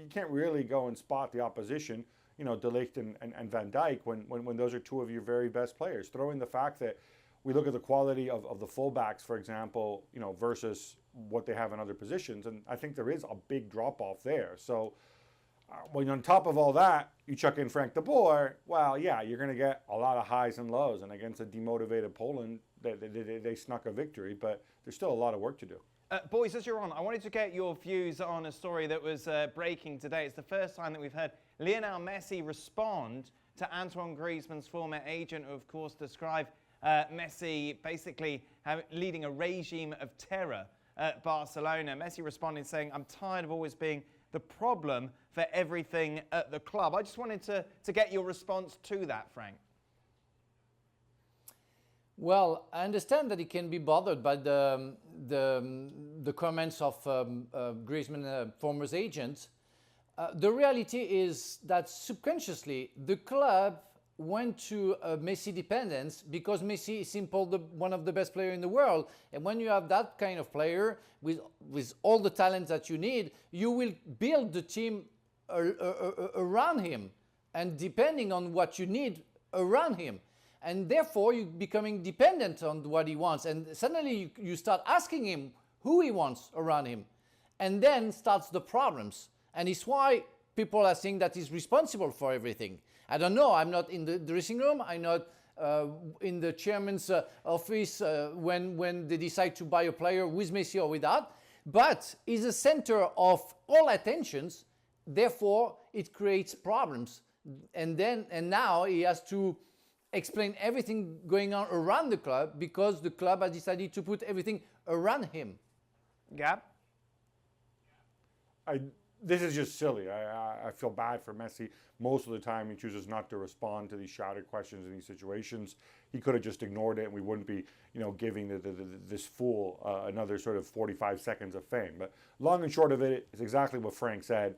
you can't really go and spot the opposition, De Ligt and Van Dijk, when those are two of your very best players. Throw in the fact that we look at the quality of the fullbacks, for example, versus what they have in other positions, and I think there is a big drop-off there. So when on top of all that, you chuck in Frank de Boer, well, yeah, you're going to get a lot of highs and lows, and against a demotivated Poland, they snuck a victory, but there's still a lot of work to do. Boys, as you're on, I wanted to get your views on a story that was breaking today. It's the first time that we've heard Lionel Messi respond to Antoine Griezmann's former agent, who, of course, described Messi basically leading a regime of terror at Barcelona. Messi responded saying, "I'm tired of always being the problem for everything at the club." I just wanted to get your response to that, Frank. Well, I understand that he can be bothered by the comments of Griezmann, former agent. The reality is that subconsciously the club went to Messi dependence because Messi is simply one of the best players in the world. And when you have that kind of player with all the talent that you need, you will build the team around him and depending on what you need around him. And therefore, you're becoming dependent on what he wants. And suddenly you start asking him who he wants around him. And then starts the problems. And it's why people are saying that he's responsible for everything. I don't know. I'm not in the dressing room. I'm not in the chairman's office when they decide to buy a player with Messi or without. But he's the center of all attentions. Therefore, it creates problems. And now he has to explain everything going on around the club because the club has decided to put everything around him. Gab? This is just silly. I feel bad for Messi. Most of the time, he chooses not to respond to these shouted questions in these situations. He could have just ignored it, and we wouldn't be, giving this fool another sort of 45 seconds of fame. But long and short of it, it's exactly what Frank said.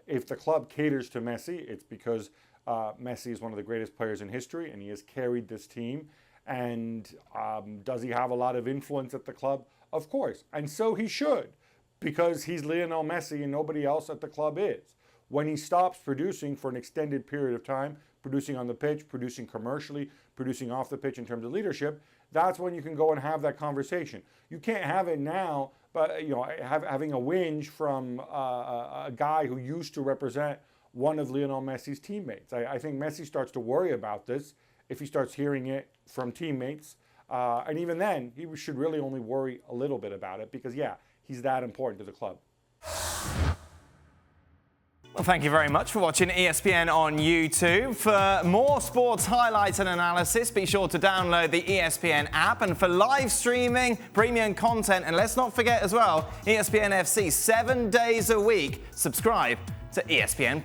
If the club caters to Messi, it's because Messi is one of the greatest players in history, and he has carried this team. And does he have a lot of influence at the club? Of course, and so he should, because he's Lionel Messi and nobody else at the club is. When he stops producing for an extended period of time, producing on the pitch, producing commercially, producing off the pitch in terms of leadership, that's when you can go and have that conversation. You can't have it now, but having a whinge from a guy who used to represent one of Lionel Messi's teammates. I think Messi starts to worry about this if he starts hearing it from teammates. And even then, he should really only worry a little bit about it because, yeah, he's that important to the club. Well, thank you very much for watching ESPN on YouTube. For more sports highlights and analysis, be sure to download the ESPN app. And for live streaming, premium content, and let's not forget as well, ESPN FC 7 days a week. Subscribe to ESPN+.